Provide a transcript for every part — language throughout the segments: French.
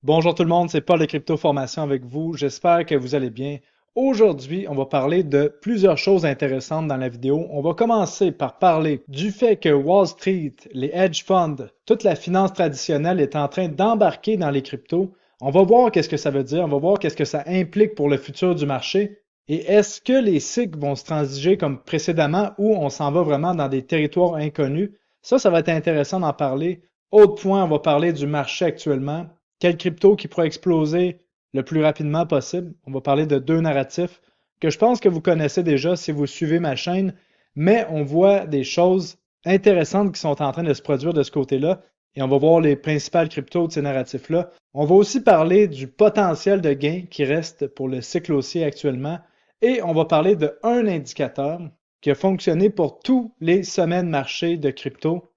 Bonjour tout le monde, c'est Paul de Crypto Formation avec vous. J'espère que vous allez bien. Aujourd'hui, on va parler de plusieurs choses intéressantes dans la vidéo. On va commencer par parler du fait que Wall Street, les hedge funds, toute la finance traditionnelle est en train d'embarquer dans les cryptos. On va voir qu'est-ce que ça veut dire, on va voir qu'est-ce que ça implique pour le futur du marché. Et est-ce que les cycles vont se transiger comme précédemment ou on s'en va vraiment dans des territoires inconnus? Ça va être intéressant d'en parler. Autre point, on va parler du marché actuellement. Quelle crypto qui pourrait exploser le plus rapidement possible? On va parler de deux narratifs que je pense que vous connaissez déjà si vous suivez ma chaîne, mais on voit des choses intéressantes qui sont en train de se produire de ce côté-là et on va voir les principales cryptos de ces narratifs-là. On va aussi parler du potentiel de gain qui reste pour le cycle haussier actuellement et on va parler de un indicateur qui a fonctionné pour tous les sommets de marché de crypto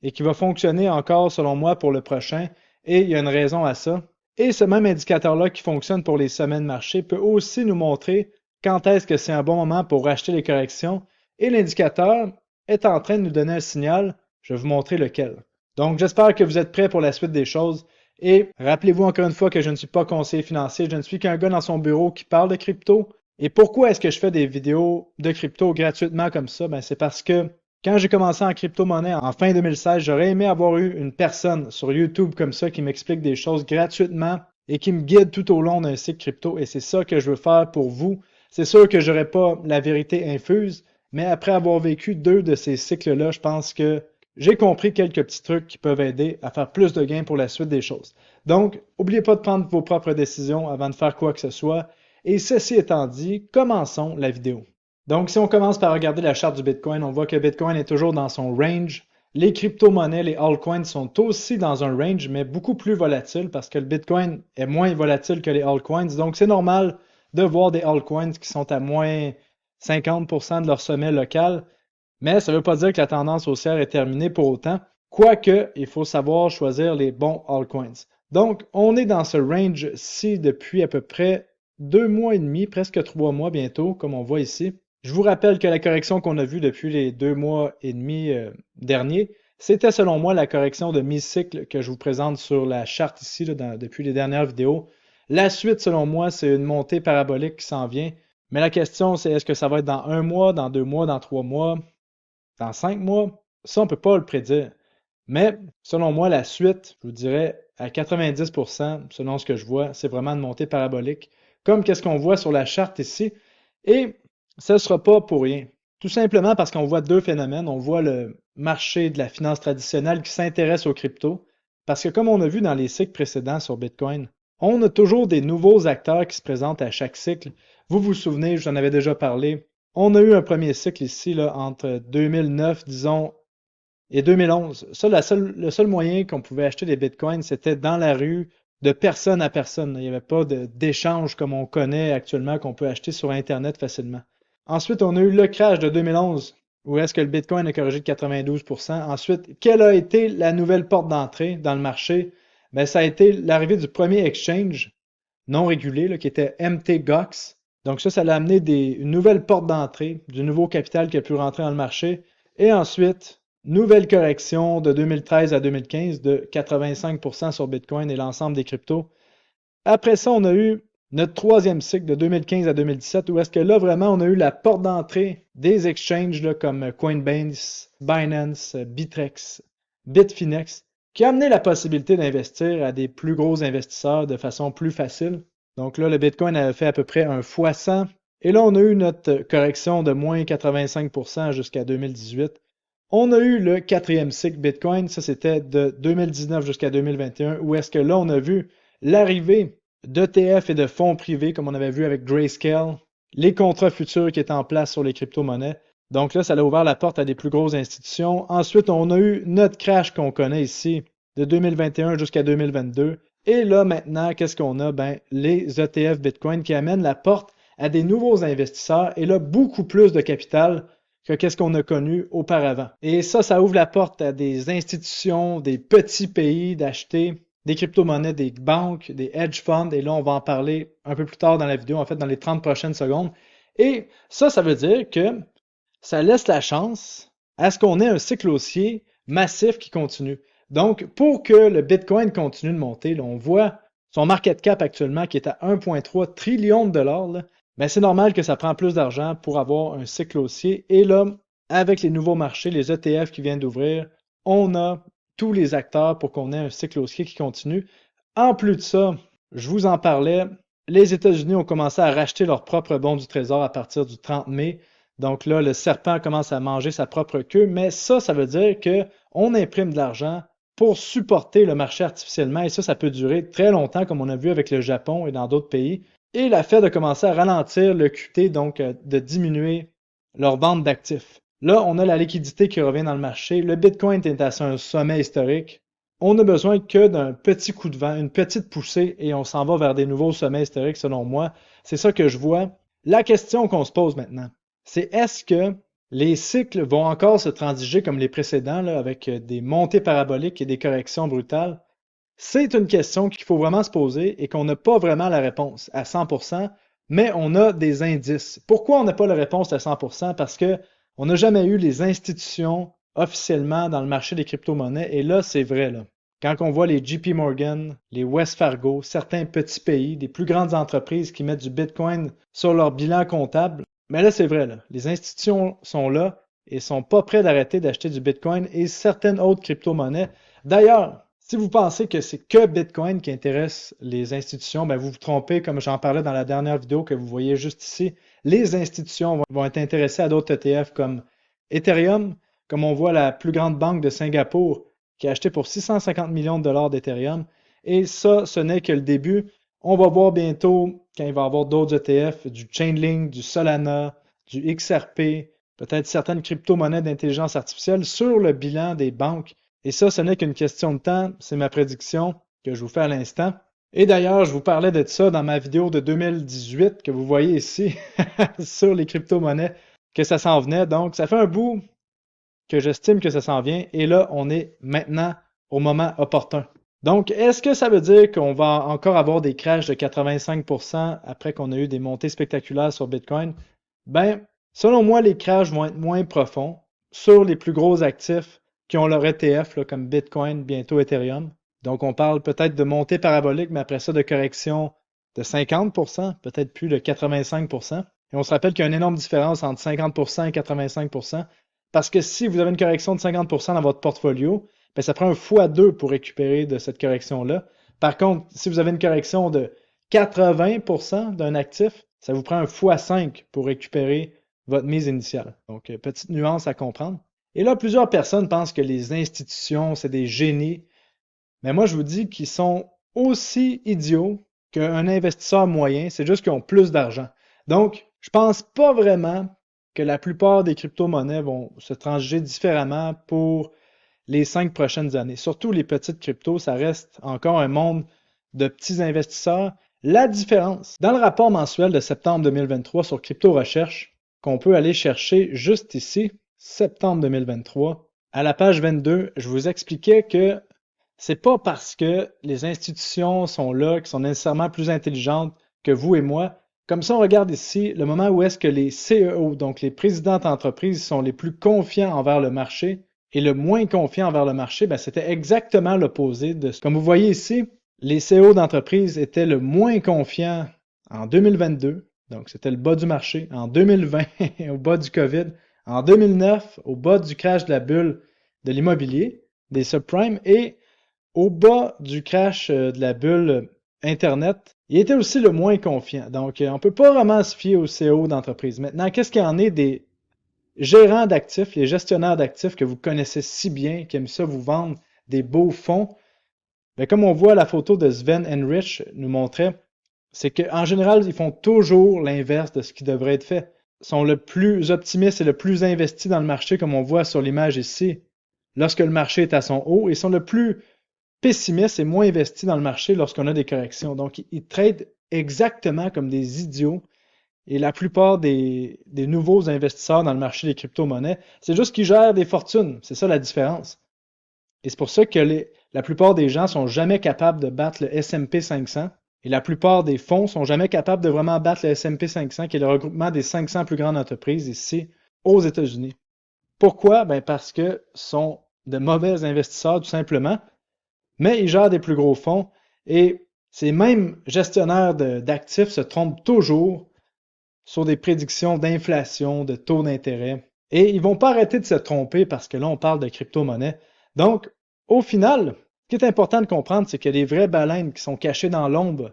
et qui va fonctionner encore, selon moi, pour le prochain. Et il y a une raison à ça. Et ce même indicateur-là qui fonctionne pour les semaines de marché peut aussi nous montrer quand est-ce que c'est un bon moment pour racheter les corrections. Et l'indicateur est en train de nous donner un signal. Je vais vous montrer lequel. Donc, j'espère que vous êtes prêts pour la suite des choses. Et rappelez-vous encore une fois que je ne suis pas conseiller financier. Je ne suis qu'un gars dans son bureau qui parle de crypto. Et pourquoi est-ce que je fais des vidéos de crypto gratuitement comme ça? C'est parce que quand j'ai commencé en crypto-monnaie en fin 2016, j'aurais aimé avoir eu une personne sur YouTube comme ça qui m'explique des choses gratuitement et qui me guide tout au long d'un cycle crypto. Et c'est ça que je veux faire pour vous. C'est sûr que j'aurai pas la vérité infuse, mais après avoir vécu deux de ces cycles-là, je pense que j'ai compris quelques petits trucs qui peuvent aider à faire plus de gains pour la suite des choses. Donc, n'oubliez pas de prendre vos propres décisions avant de faire quoi que ce soit. Et ceci étant dit, commençons la vidéo. Donc, si on commence par regarder la charte du Bitcoin, on voit que Bitcoin est toujours dans son range. Les crypto-monnaies, les altcoins sont aussi dans un range, mais beaucoup plus volatile parce que le Bitcoin est moins volatile que les altcoins. Donc, c'est normal de voir des altcoins qui sont à moins 50% de leur sommet local, mais ça ne veut pas dire que la tendance haussière est terminée pour autant. Quoique, il faut savoir choisir les bons altcoins. Donc, on est dans ce range-ci depuis à peu près 2 mois et demi, presque 3 mois bientôt, comme on voit ici. Je vous rappelle que la correction qu'on a vue depuis les 2 mois et demi derniers, c'était selon moi la correction de mi-cycle que je vous présente sur la charte ici depuis les dernières vidéos. La suite, selon moi, c'est une montée parabolique qui s'en vient. Mais la question, c'est est-ce que ça va être dans 1 mois, dans 2 mois, dans 3 mois, dans 5 mois? Ça, on ne peut pas le prédire. Mais selon moi, la suite, je vous dirais à 90%, selon ce que je vois, c'est vraiment une montée parabolique, comme qu'est-ce qu'on voit sur la charte ici. Et ce ne sera pas pour rien. Tout simplement parce qu'on voit deux phénomènes. On voit le marché de la finance traditionnelle qui s'intéresse aux cryptos. Parce que comme on a vu dans les cycles précédents sur Bitcoin, on a toujours des nouveaux acteurs qui se présentent à chaque cycle. Vous vous souvenez, j'en avais déjà parlé. On a eu un premier cycle ici là, entre 2009, disons, et 2011. Ça, le seul moyen qu'on pouvait acheter des bitcoins, c'était dans la rue, de personne à personne. Il n'y avait pas d'échange comme on connaît actuellement, qu'on peut acheter sur Internet facilement. Ensuite, on a eu le crash de 2011, où est-ce que le bitcoin a corrigé de 92%. Ensuite, quelle a été la nouvelle porte d'entrée dans le marché? Ça a été l'arrivée du premier exchange non régulé, là, qui était MTGOX. Donc ça l'a amené une nouvelle porte d'entrée, du nouveau capital qui a pu rentrer dans le marché. Et ensuite, nouvelle correction de 2013 à 2015 de 85% sur Bitcoin et l'ensemble des cryptos. Après ça, on a eu notre troisième cycle de 2015 à 2017 où est-ce que là, vraiment, on a eu la porte d'entrée des exchanges là, comme Coinbase, Binance, Bitrex, Bitfinex, qui a amené la possibilité d'investir à des plus gros investisseurs de façon plus facile. Donc là, le Bitcoin avait fait à peu près un fois 100. Et là, on a eu notre correction de moins 85% jusqu'à 2018. On a eu le quatrième cycle Bitcoin, ça c'était de 2019 jusqu'à 2021, où est-ce que là, on a vu l'arrivée d'ETF et de fonds privés, comme on avait vu avec Grayscale, les contrats futurs qui étaient en place sur les crypto-monnaies. Donc là, ça a ouvert la porte à des plus grosses institutions. Ensuite, on a eu notre crash qu'on connaît ici, de 2021 jusqu'à 2022. Et là, maintenant, qu'est-ce qu'on a? Les ETF Bitcoin qui amènent la porte à des nouveaux investisseurs et là, beaucoup plus de capital que qu'est-ce qu'on a connu auparavant. Et ça ouvre la porte à des institutions, des petits pays d'acheter des crypto-monnaies, des banques, des hedge funds, et là, on va en parler un peu plus tard dans la vidéo, en fait, dans les 30 prochaines secondes. Et ça veut dire que ça laisse la chance à ce qu'on ait un cycle haussier massif qui continue. Donc, pour que le Bitcoin continue de monter, là, on voit Son market cap actuellement qui est à 1,3 trillion de dollars, là, ben c'est normal que ça prend plus d'argent pour avoir un cycle haussier. Et là, avec les nouveaux marchés, les ETF qui viennent d'ouvrir, on a tous les acteurs pour qu'on ait un cycle haussier qui continue. En plus de ça, je vous en parlais, les États-Unis ont commencé à racheter leurs propres bons du Trésor à partir du 30 mai. Donc là, le serpent commence à manger sa propre queue, mais ça veut dire qu'on imprime de l'argent pour supporter le marché artificiellement, et ça peut durer très longtemps, comme on a vu avec le Japon et dans d'autres pays. Et la Fed a commencé à ralentir le QT, donc de diminuer leur vente d'actifs. Là, on a la liquidité qui revient dans le marché. Le Bitcoin est à un sommet historique. On n'a besoin que d'un petit coup de vent, une petite poussée, et on s'en va vers des nouveaux sommets historiques, selon moi. C'est ça que je vois. La question qu'on se pose maintenant, c'est est-ce que les cycles vont encore se transiger comme les précédents, là, avec des montées paraboliques et des corrections brutales? C'est une question qu'il faut vraiment se poser et qu'on n'a pas vraiment la réponse à 100%, mais on a des indices. Pourquoi on n'a pas la réponse à 100%? Parce que on n'a jamais eu les institutions officiellement dans le marché des crypto-monnaies, et là, c'est vrai, là. Quand on voit les JP Morgan, les Wells Fargo, certains petits pays, des plus grandes entreprises qui mettent du Bitcoin sur leur bilan comptable, mais là, c'est vrai, là. Les institutions sont là et sont pas prêts d'arrêter d'acheter du Bitcoin et certaines autres crypto-monnaies. D'ailleurs, si vous pensez que c'est que Bitcoin qui intéresse les institutions, ben vous vous trompez, comme j'en parlais dans la dernière vidéo que vous voyez juste ici. Les institutions vont être intéressées à d'autres ETF comme Ethereum, comme on voit la plus grande banque de Singapour qui a acheté pour 650 millions de dollars d'Ethereum. Et ça, ce n'est que le début. On va voir bientôt, quand il va y avoir d'autres ETF, du Chainlink, du Solana, du XRP, peut-être certaines crypto-monnaies d'intelligence artificielle sur le bilan des banques. Et ça, ce n'est qu'une question de temps. C'est ma prédiction que je vous fais à l'instant. Et d'ailleurs, je vous parlais de ça dans ma vidéo de 2018 que vous voyez ici sur les crypto-monnaies, que ça s'en venait. Donc, ça fait un bout que j'estime que ça s'en vient. Et là, on est maintenant au moment opportun. Donc, est-ce que ça veut dire qu'on va encore avoir des crashs de 85% après qu'on a eu des montées spectaculaires sur Bitcoin? Ben, selon moi, les crashs vont être moins profonds sur les plus gros actifs qui ont leur ETF, là, comme Bitcoin, bientôt Ethereum. Donc, on parle peut-être de montée parabolique, mais après ça, de correction de 50%, peut-être plus de 85%. Et on se rappelle qu'il y a une énorme différence entre 50% et 85%. Parce que si vous avez une correction de 50% dans votre portfolio, ben ça prend un x2 pour récupérer de cette correction-là. Par contre, si vous avez une correction de 80% d'un actif, ça vous prend un x5 pour récupérer votre mise initiale. Donc, petite nuance à comprendre. Et là, plusieurs personnes pensent que les institutions, c'est des génies. Mais moi, je vous dis qu'ils sont aussi idiots qu'un investisseur moyen. C'est juste qu'ils ont plus d'argent. Donc, je pense pas vraiment que la plupart des crypto-monnaies vont se transiger différemment pour les 5 prochaines années. Surtout les petites cryptos, ça reste encore un monde de petits investisseurs. La différence, dans le rapport mensuel de septembre 2023 sur Crypto Recherche, qu'on peut aller chercher juste ici, septembre 2023, à la page 22, je vous expliquais que c'est pas parce que les institutions sont là, qui sont nécessairement plus intelligentes que vous et moi. Comme ça, on regarde ici le moment où est-ce que les CEO, donc les présidents d'entreprise, sont les plus confiants envers le marché et le moins confiants envers le marché, ben, c'était exactement l'opposé de ce. Comme vous voyez ici, les CEO d'entreprise étaient le moins confiants en 2022, donc c'était le bas du marché, en 2020, au bas du COVID, en 2009, au bas du crash de la bulle de l'immobilier, des subprimes, et au bas du crash de la bulle Internet, il était aussi le moins confiant. Donc, on ne peut pas vraiment se fier aux CEO d'entreprise. Maintenant, qu'est-ce qu'il y en est des gérants d'actifs, les gestionnaires d'actifs que vous connaissez si bien, qui aiment ça vous vendre des beaux fonds? Bien, comme on voit la photo de Sven Henrich nous montrait, c'est qu'en général, ils font toujours l'inverse de ce qui devrait être fait. Ils sont le plus optimistes et le plus investis dans le marché, comme on voit sur l'image ici, lorsque le marché est à son haut, et sont le plus pessimistes et moins investis dans le marché lorsqu'on a des corrections. Donc, ils tradent exactement comme des idiots. Et la plupart des nouveaux investisseurs dans le marché des crypto-monnaies, c'est juste qu'ils gèrent des fortunes. C'est ça la différence. Et c'est pour ça que la plupart des gens sont jamais capables de battre le S&P 500. Et la plupart des fonds sont jamais capables de vraiment battre le S&P 500, qui est le regroupement des 500 plus grandes entreprises ici aux États-Unis. Pourquoi? Ben parce que sont de mauvais investisseurs, tout simplement, mais ils gèrent des plus gros fonds. Et Ces mêmes gestionnaires d'actifs se trompent toujours sur des prédictions d'inflation, de taux d'intérêt. Et ils vont pas arrêter de se tromper parce que là, on parle de crypto-monnaie. Donc, au final, ce qui est important de comprendre, c'est qu'il y a des vraies baleines qui sont cachées dans l'ombre,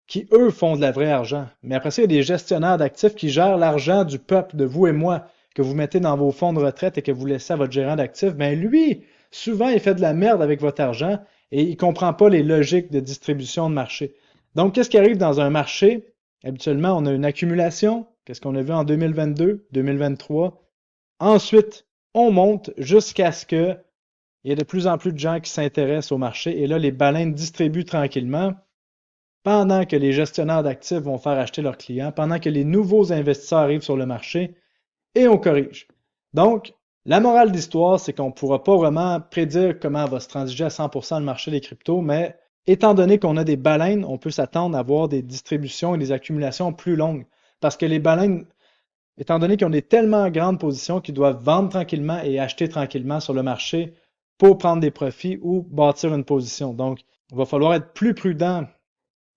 qui, eux, font de la vraie argent. Mais après ça, il y a des gestionnaires d'actifs qui gèrent l'argent du peuple, de vous et moi, que vous mettez dans vos fonds de retraite et que vous laissez à votre gérant d'actifs. Ben lui, souvent, il fait de la merde avec votre argent et il comprend pas les logiques de distribution de marché. Donc, qu'est-ce qui arrive dans un marché? Habituellement, on a une accumulation. Qu'est-ce qu'on a vu en 2022, 2023? Ensuite, on monte jusqu'à ce que il y ait de plus en plus de gens qui s'intéressent au marché. Et là, les baleines distribuent tranquillement pendant que les gestionnaires d'actifs vont faire acheter leurs clients, pendant que les nouveaux investisseurs arrivent sur le marché et on corrige. Donc, la morale d'histoire, c'est qu'on ne pourra pas vraiment prédire comment va se transiger à 100% le marché des cryptos, mais étant donné qu'on a des baleines, on peut s'attendre à avoir des distributions et des accumulations plus longues. Parce que les baleines, étant donné qu'ils ont des tellement grandes positions qu'ils doivent vendre tranquillement et acheter tranquillement sur le marché pour prendre des profits ou bâtir une position. Donc, il va falloir être plus prudent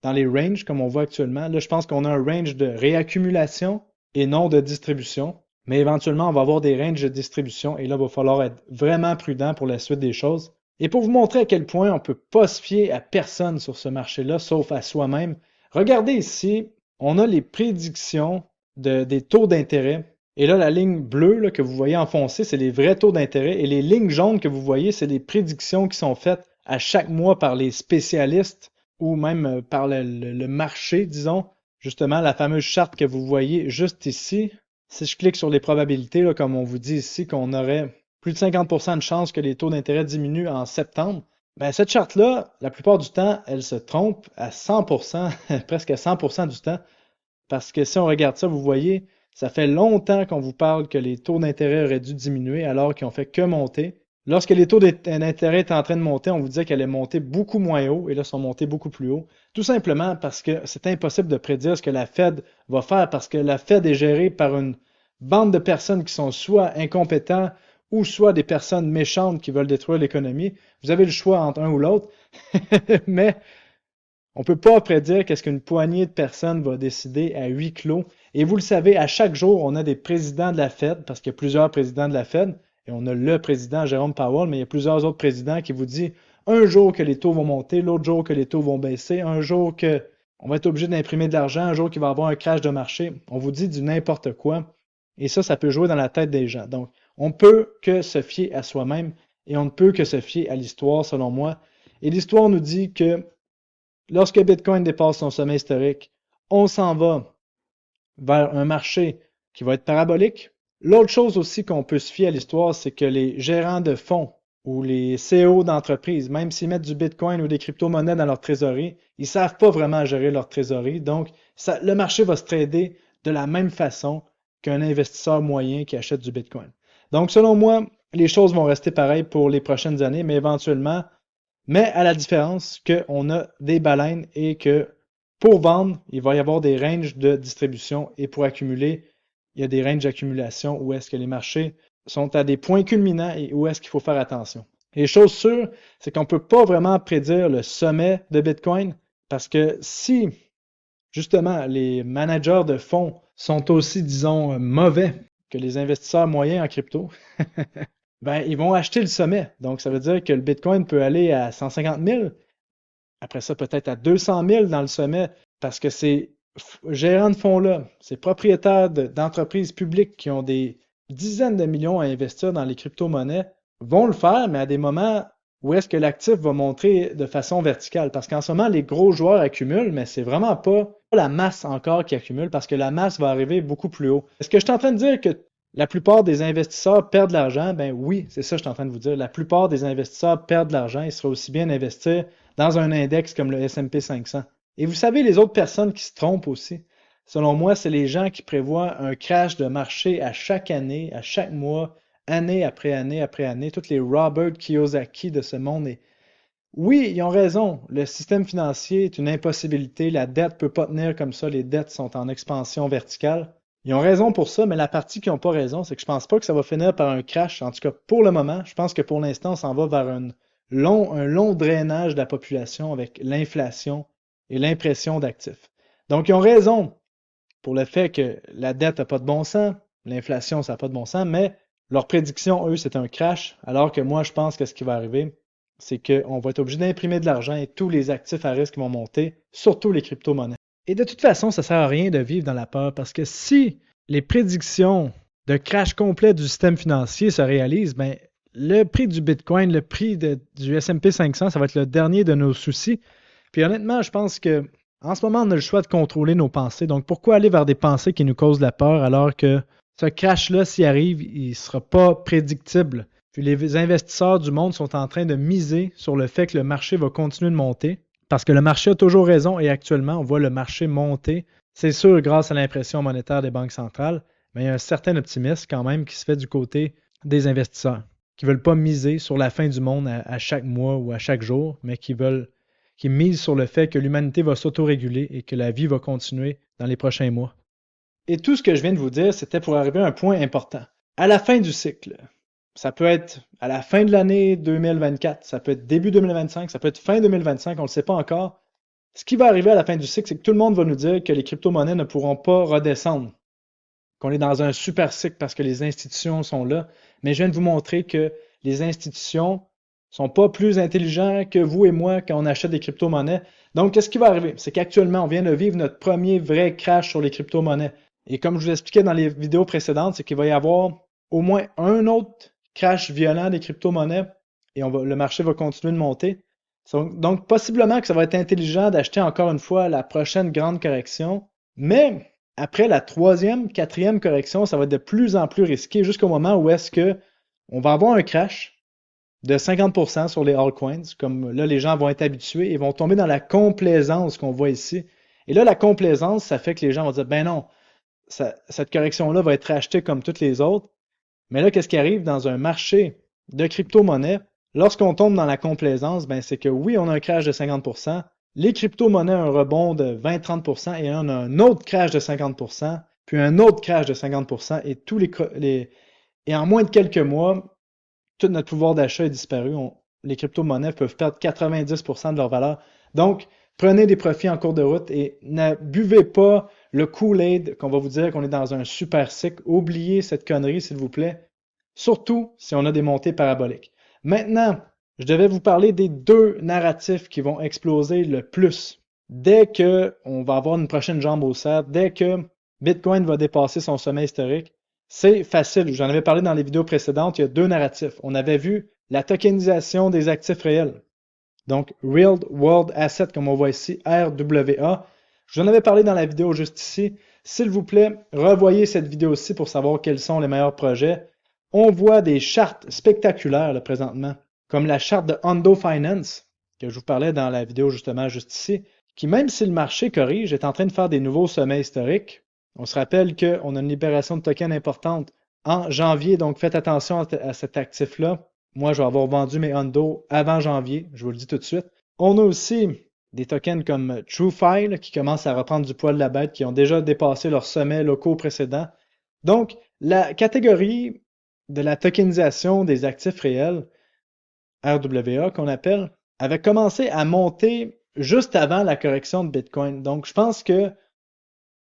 dans les ranges comme on voit actuellement. Là, je pense qu'on a un range de réaccumulation et non de distribution. Mais éventuellement, on va avoir des ranges de distribution et là, il va falloir être vraiment prudent pour la suite des choses. Et pour vous montrer à quel point on ne peut pas se fier à personne sur ce marché-là, sauf à soi-même, regardez ici, on a les prédictions des taux d'intérêt. Et là, la ligne bleue là, que vous voyez enfoncée, c'est les vrais taux d'intérêt. Et les lignes jaunes que vous voyez, c'est les prédictions qui sont faites à chaque mois par les spécialistes ou même par le marché, disons. Justement, la fameuse charte que vous voyez juste ici. Si je clique sur les probabilités, là, comme on vous dit ici, qu'on aurait plus de 50% de chances que les taux d'intérêt diminuent en septembre, ben cette charte-là, la plupart du temps, elle se trompe à 100%, presque à 100% du temps. Parce que si on regarde ça, vous voyez, ça fait longtemps qu'on vous parle que les taux d'intérêt auraient dû diminuer alors qu'ils ont fait que monter. Lorsque les taux d'intérêt étaient en train de monter, on vous disait qu'elle allait monter beaucoup moins haut et là, ils sont montés beaucoup plus haut. Tout simplement parce que c'est impossible de prédire ce que la Fed va faire parce que la Fed est gérée par une bande de personnes qui sont soit incompétents ou soit des personnes méchantes qui veulent détruire l'économie. Vous avez le choix entre un ou l'autre. Mais on ne peut pas prédire qu'est-ce qu'une poignée de personnes va décider à huis clos. Et vous le savez, à chaque jour, on a des présidents de la Fed, parce qu'il y a plusieurs présidents de la Fed, et on a le président Jérôme Powell, mais il y a plusieurs autres présidents qui vous disent un jour que les taux vont monter, l'autre jour que les taux vont baisser, un jour que on va être obligé d'imprimer de l'argent, un jour qu'il va y avoir un crash de marché. On vous dit du n'importe quoi. Et ça peut jouer dans la tête des gens. Donc, on peut que se fier à soi-même et on ne peut que se fier à l'histoire, selon moi. Et l'histoire nous dit que lorsque Bitcoin dépasse son sommet historique, on s'en va vers un marché qui va être parabolique. L'autre chose aussi qu'on peut se fier à l'histoire, c'est que les gérants de fonds ou les CEO d'entreprises, même s'ils mettent du Bitcoin ou des crypto-monnaies dans leur trésorerie, ils ne savent pas vraiment gérer leur trésorerie. Donc, le marché va se trader de la même façon qu'un investisseur moyen qui achète du Bitcoin. Donc, selon moi, les choses vont rester pareilles pour les prochaines années, mais éventuellement, mais à la différence qu'on a des baleines et que pour vendre, il va y avoir des ranges de distribution et pour accumuler, il y a des ranges d'accumulation où est-ce que les marchés sont à des points culminants et où est-ce qu'il faut faire attention. Et chose sûre, c'est qu'on ne peut pas vraiment prédire le sommet de Bitcoin parce que si justement les managers de fonds sont aussi, disons, mauvais que les investisseurs moyens en crypto, ben, ils vont acheter le sommet. Donc, ça veut dire que le Bitcoin peut aller à 150 000, après ça peut-être à 200 000 dans le sommet, parce que ces gérants de fonds-là, ces propriétaires d'entreprises publiques qui ont des dizaines de millions à investir dans les crypto-monnaies vont le faire, mais à des moments où est-ce que l'actif va montrer de façon verticale. Parce qu'en ce moment, les gros joueurs accumulent, mais c'est vraiment pas la masse encore qui accumule, parce que la masse va arriver beaucoup plus haut. Est-ce que je suis en train de dire que la plupart des investisseurs perdent de l'argent? Ben oui, c'est ça que je suis en train de vous dire. La plupart des investisseurs perdent de l'argent. Il serait aussi bien d'investir dans un index comme le S&P 500. Et vous savez, les autres personnes qui se trompent aussi, selon moi, c'est les gens qui prévoient un crash de marché à chaque année, à chaque mois, année après année après année, toutes les Robert Kiyosaki de ce monde. Et oui, ils ont raison. Le système financier est une impossibilité. La dette ne peut pas tenir comme ça. Les dettes sont en expansion verticale. Ils ont raison pour ça, mais la partie qui n'ont pas raison, c'est que je pense pas que ça va finir par un crash. En tout cas, pour le moment, je pense que pour l'instant, on s'en va vers un long drainage de la population avec l'inflation et l'impression d'actifs. Donc, ils ont raison pour le fait que la dette n'a pas de bon sens, l'inflation, ça n'a pas de bon sens, mais leur prédiction, eux, c'est un crash, alors que moi, je pense que ce qui va arriver, c'est qu'on va être obligé d'imprimer de l'argent et tous les actifs à risque vont monter, surtout les crypto-monnaies. Et de toute façon, ça ne sert à rien de vivre dans la peur parce que si les prédictions de crash complet du système financier se réalisent, ben, le prix du Bitcoin, le prix du S&P 500, ça va être le dernier de nos soucis. Puis honnêtement, je pense que en ce moment, on a le choix de contrôler nos pensées. Donc, pourquoi aller vers des pensées qui nous causent la peur alors que ce crash-là, s'il arrive, il ne sera pas prédictible? Puis les investisseurs du monde sont en train de miser sur le fait que le marché va continuer de monter parce que le marché a toujours raison et actuellement, on voit le marché monter. C'est sûr grâce à l'impression monétaire des banques centrales, mais il y a un certain optimisme quand même qui se fait du côté des investisseurs qui ne veulent pas miser sur la fin du monde à chaque mois ou à chaque jour, mais qui misent sur le fait que l'humanité va s'autoréguler et que la vie va continuer dans les prochains mois. Et tout ce que je viens de vous dire, c'était pour arriver à un point important. À la fin du cycle, ça peut être à la fin de l'année 2024, ça peut être début 2025, ça peut être fin 2025, on ne le sait pas encore. Ce qui va arriver à la fin du cycle, c'est que tout le monde va nous dire que les crypto-monnaies ne pourront pas redescendre, qu'on est dans un super cycle parce que les institutions sont là. Mais je viens de vous montrer que les institutions sont pas plus intelligents que vous et moi quand on achète des crypto-monnaies. Donc, qu'est-ce qui va arriver? C'est qu'actuellement, on vient de vivre notre premier vrai crash sur les crypto-monnaies. Et comme je vous expliquais dans les vidéos précédentes, c'est qu'il va y avoir au moins un autre crash violent des crypto-monnaies et le marché va continuer de monter. Donc, possiblement que ça va être intelligent d'acheter encore une fois la prochaine grande correction, mais après la troisième, quatrième correction, ça va être de plus en plus risqué jusqu'au moment où est-ce que on va avoir un crash de 50% sur les altcoins, comme là les gens vont être habitués et vont tomber dans la complaisance qu'on voit ici. Et là, la complaisance, ça fait que les gens vont dire, ben non, cette correction-là va être rachetée comme toutes les autres. Mais là, qu'est-ce qui arrive dans un marché de crypto-monnaies? Lorsqu'on tombe dans la complaisance, ben c'est que oui, on a un crash de 50%, les crypto-monnaies ont un rebond de 20-30% et on a un autre crash de 50%, puis un autre crash de 50% et en moins de quelques mois, tout notre pouvoir d'achat est disparu. Les crypto-monnaies peuvent perdre 90% de leur valeur. Donc, prenez des profits en cours de route et ne buvez pas le Kool-Aid qu'on va vous dire qu'on est dans un super cycle. Oubliez cette connerie, s'il vous plaît. Surtout si on a des montées paraboliques. Maintenant, je devais vous parler des deux narratifs qui vont exploser le plus. Dès qu'on va avoir une prochaine jambe haussière, dès que Bitcoin va dépasser son sommet historique, c'est facile. J'en avais parlé dans les vidéos précédentes. Il y a deux narratifs. On avait vu la tokenisation des actifs réels. Donc, Real World Asset, comme on voit ici, RWA. Je vous en avais parlé dans la vidéo juste ici. S'il vous plaît, revoyez cette vidéo-ci pour savoir quels sont les meilleurs projets. On voit des chartes spectaculaires là, présentement, comme la charte de Hondo Finance, que je vous parlais dans la vidéo justement juste ici, qui même si le marché corrige, est en train de faire des nouveaux sommets historiques. On se rappelle qu'on a une libération de tokens importante en janvier, donc faites attention à cet actif-là. Moi, je vais avoir vendu mes Hondo avant janvier, je vous le dis tout de suite. On a aussi des tokens comme TrueFi qui commencent à reprendre du poil de la bête, qui ont déjà dépassé leurs sommets locaux précédents. Donc, la catégorie de la tokenisation des actifs réels, RWA qu'on appelle, avait commencé à monter juste avant la correction de Bitcoin. Donc, je pense que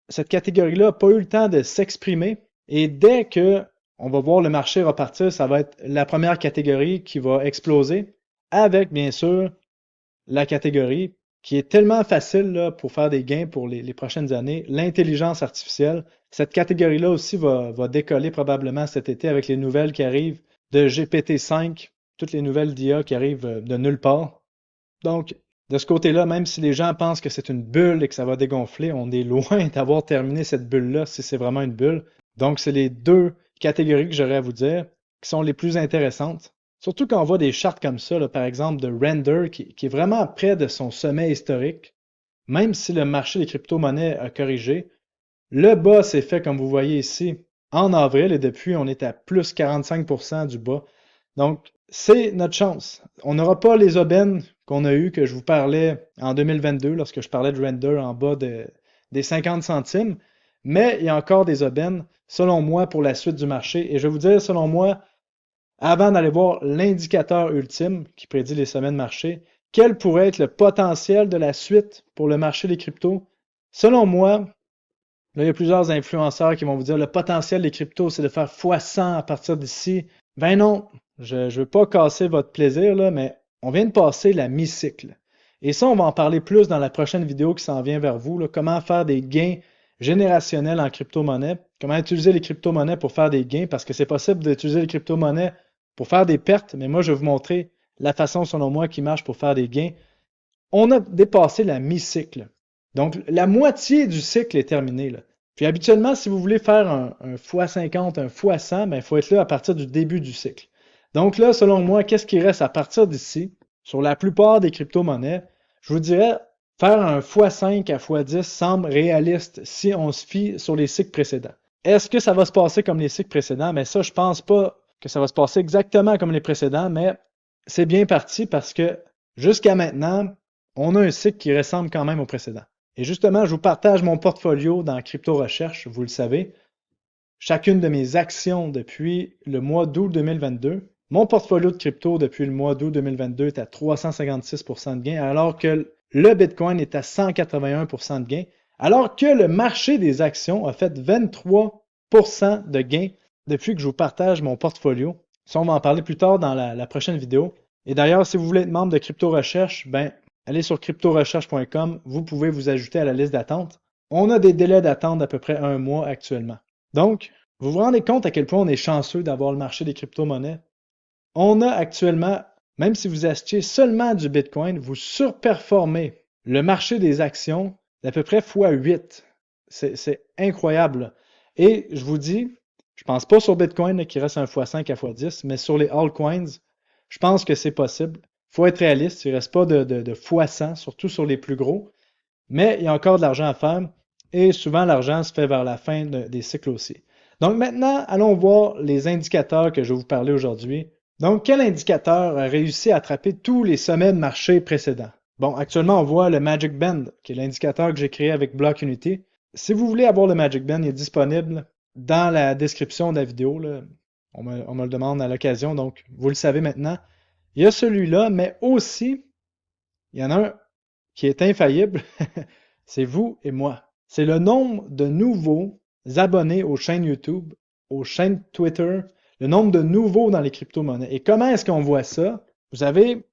cette catégorie-là n'a pas eu le temps de s'exprimer et dès que on va voir le marché repartir, ça va être la première catégorie qui va exploser avec, bien sûr, la catégorie qui est tellement facile là, pour faire des gains pour les prochaines années, l'intelligence artificielle. Cette catégorie-là aussi va décoller probablement cet été avec les nouvelles qui arrivent de GPT-5, toutes les nouvelles d'IA qui arrivent de nulle part. Donc, de ce côté-là, même si les gens pensent que c'est une bulle et que ça va dégonfler, on est loin d'avoir terminé cette bulle-là si c'est vraiment une bulle. Donc, c'est les deux catégories que j'aurais à vous dire qui sont les plus intéressantes. Surtout quand on voit des chartes comme ça, là, par exemple de Render, qui est vraiment près de son sommet historique, même si le marché des crypto-monnaies a corrigé, le bas s'est fait, comme vous voyez ici, en avril, et depuis, on est à plus 45% du bas. Donc, c'est notre chance. On n'aura pas les aubaines qu'on a eues, que je vous parlais en 2022, lorsque je parlais de Render en bas des 50 centimes, mais il y a encore des aubaines, selon moi, pour la suite du marché. Et je vais vous dire, selon moi, avant d'aller voir l'indicateur ultime qui prédit les sommets de marché, quel pourrait être le potentiel de la suite pour le marché des cryptos? Selon moi, là, il y a plusieurs influenceurs qui vont vous dire le potentiel des cryptos, c'est de faire x100 à partir d'ici. Ben non, je ne veux pas casser votre plaisir, là, mais on vient de passer la mi-cycle. Et ça, on va en parler plus dans la prochaine vidéo qui s'en vient vers vous, là, comment faire des gains générationnels en crypto-monnaie, comment utiliser les crypto-monnaies pour faire des gains, parce que c'est possible d'utiliser les crypto-monnaies pour faire des pertes, mais moi, je vais vous montrer la façon, selon moi, qui marche pour faire des gains. On a dépassé la mi-cycle. Donc, la moitié du cycle est terminée, là. Puis habituellement, si vous voulez faire un x50, un x100, ben, il faut être là à partir du début du cycle. Donc là, selon moi, qu'est-ce qui reste à partir d'ici? Sur la plupart des crypto-monnaies, je vous dirais, faire un x5 à x10 semble réaliste si on se fie sur les cycles précédents. Est-ce que ça va se passer comme les cycles précédents? Mais ça, je pense pas que ça va se passer exactement comme les précédents, mais c'est bien parti parce que jusqu'à maintenant, on a un cycle qui ressemble quand même au précédent. Et justement, je vous partage mon portfolio dans Crypto Recherche, vous le savez. Chacune de mes actions depuis le mois d'août 2022. Mon portfolio de crypto depuis le mois d'août 2022 est à 356% de gain, alors que le Bitcoin est à 181% de gain, alors que le marché des actions a fait 23% de gain depuis que je vous partage mon portfolio. Ça, on va en parler plus tard dans la prochaine vidéo. Et d'ailleurs, si vous voulez être membre de Crypto Recherche, ben, allez sur cryptorecherche.com, vous pouvez vous ajouter à la liste d'attente. On a des délais d'attente d'à peu près 1 mois actuellement. Donc, vous vous rendez compte à quel point on est chanceux d'avoir le marché des crypto-monnaies? On a actuellement, même si vous achetiez seulement du Bitcoin, vous surperformez le marché des actions d'à peu près x8. C'est incroyable. Et je vous dis, je pense pas sur Bitcoin qu'il reste un x5 à x10, mais sur les altcoins, je pense que c'est possible. Il faut être réaliste, il ne reste pas de x100, surtout sur les plus gros. Mais il y a encore de l'argent à faire et souvent l'argent se fait vers la fin des cycles aussi. Donc maintenant, allons voir les indicateurs que je vais vous parler aujourd'hui. Donc, quel indicateur a réussi à attraper tous les sommets de marché précédents? Bon, actuellement, on voit le Magic Band, qui est l'indicateur que j'ai créé avec Blockunity. Si vous voulez avoir le Magic Band, il est disponible dans la description de la vidéo, là. On me le demande à l'occasion, donc vous le savez maintenant. Il y a celui-là, mais aussi, il y en a un qui est infaillible, c'est vous et moi. C'est le nombre de nouveaux abonnés aux chaînes YouTube, aux chaînes Twitter, le nombre de nouveaux dans les crypto-monnaies. Et comment est-ce qu'on voit ça? Vous avez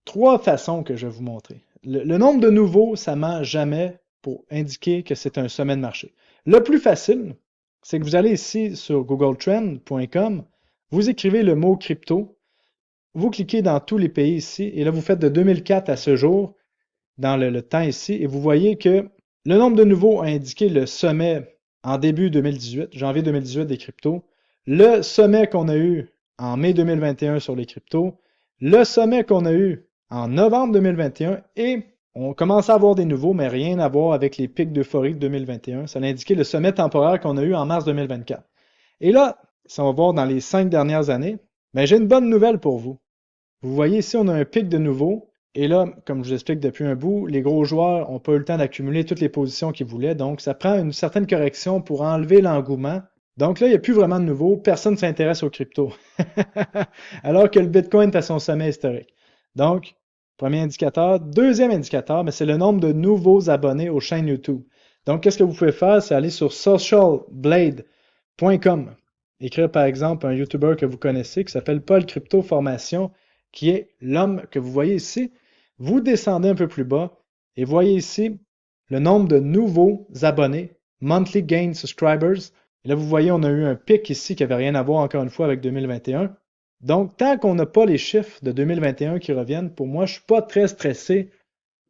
trois façons que je vais vous montrer. Le nombre de nouveaux, ça ne ment jamais pour indiquer que c'est un sommet de marché. Le plus facile, c'est que vous allez ici sur googletrend.com, vous écrivez le mot crypto, vous cliquez dans tous les pays ici, et là vous faites de 2004 à ce jour, dans le temps ici, et vous voyez que le nombre de nouveaux a indiqué le sommet en début 2018, janvier 2018 des cryptos, le sommet qu'on a eu en mai 2021 sur les cryptos, le sommet qu'on a eu en novembre 2021 et on commence à avoir des nouveaux, mais rien à voir avec les pics d'euphorie de 2021. Ça a indiqué le sommet temporaire qu'on a eu en mars 2024. Et là, si on va voir dans les 5 dernières années, ben j'ai une bonne nouvelle pour vous. Vous voyez ici, on a un pic de nouveaux. Et là, comme je vous explique depuis un bout, les gros joueurs n'ont pas eu le temps d'accumuler toutes les positions qu'ils voulaient. Donc, ça prend une certaine correction pour enlever l'engouement. Donc là, il n'y a plus vraiment de nouveau. Personne ne s'intéresse aux cryptos. Alors que le Bitcoin est à son sommet historique. Donc, premier indicateur. Deuxième indicateur, c'est le nombre de nouveaux abonnés aux chaînes YouTube. Donc, qu'est-ce que vous pouvez faire? C'est aller sur socialblade.com. Écrire par exemple un YouTuber que vous connaissez qui s'appelle Paul Crypto Formation, qui est l'homme que vous voyez ici. Vous descendez un peu plus bas et voyez ici le nombre de nouveaux abonnés, Monthly Gain Subscribers. Et là, vous voyez, on a eu un pic ici qui n'avait rien à voir encore une fois avec 2021. Donc, tant qu'on n'a pas les chiffres de 2021 qui reviennent, pour moi, je ne suis pas très stressé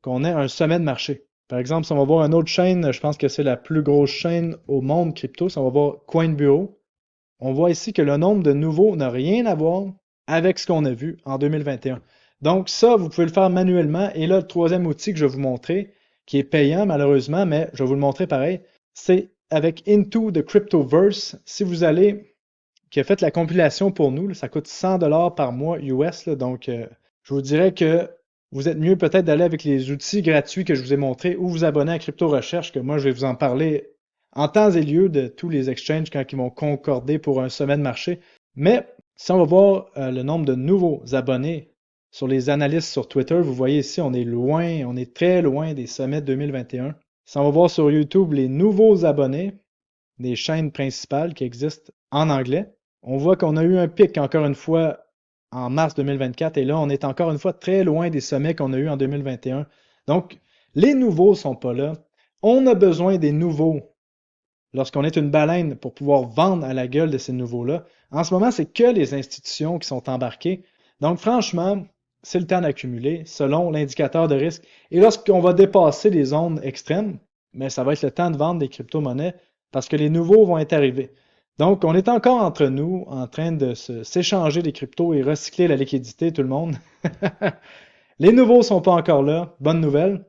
qu'on ait un sommet de marché. Par exemple, si on va voir une autre chaîne, je pense que c'est la plus grosse chaîne au monde crypto, si on va voir CoinBureau, on voit ici que le nombre de nouveaux n'a rien à voir avec ce qu'on a vu en 2021. Donc ça, vous pouvez le faire manuellement. Et là, le troisième outil que je vais vous montrer, qui est payant malheureusement, mais je vais vous le montrer pareil, c'est avec Into the Cryptoverse. Si vous allez, qui a fait la compilation pour nous, là, ça coûte 100$ par mois US. Là, donc, je vous dirais que vous êtes mieux peut-être d'aller avec les outils gratuits que je vous ai montrés ou vous abonner à Crypto Recherche, que moi, je vais vous en parler en temps et lieu de tous les exchanges quand ils vont concorder pour un sommet de marché. Mais si on va voir le nombre de nouveaux abonnés sur les analystes sur Twitter, vous voyez ici, on est loin, on est très loin des sommets 2021. Si on va voir sur YouTube les nouveaux abonnés des chaînes principales qui existent en anglais, on voit qu'on a eu un pic encore une fois en mars 2024 et là, on est encore une fois très loin des sommets qu'on a eu en 2021. Donc, les nouveaux sont pas là. On a besoin des nouveaux lorsqu'on est une baleine pour pouvoir vendre à la gueule de ces nouveaux-là. En ce moment, c'est que les institutions qui sont embarquées. Donc, franchement, c'est le temps d'accumuler selon l'indicateur de risque. Et lorsqu'on va dépasser les zones extrêmes, mais ça va être le temps de vendre des crypto-monnaies parce que les nouveaux vont être arrivés. Donc, on est encore entre nous en train de s'échanger des cryptos et recycler la liquidité, tout le monde. Les nouveaux sont pas encore là, bonne nouvelle.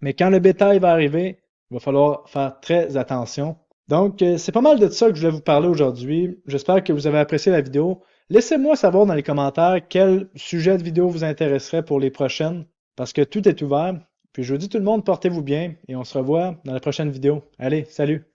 Mais quand le bétail va arriver, il va falloir faire très attention. Donc, c'est pas mal de ça que je voulais vous parler aujourd'hui. J'espère que vous avez apprécié la vidéo. Laissez-moi savoir dans les commentaires quel sujet de vidéo vous intéresserait pour les prochaines, parce que tout est ouvert. Puis je vous dis tout le monde, portez-vous bien et on se revoit dans la prochaine vidéo. Allez, salut!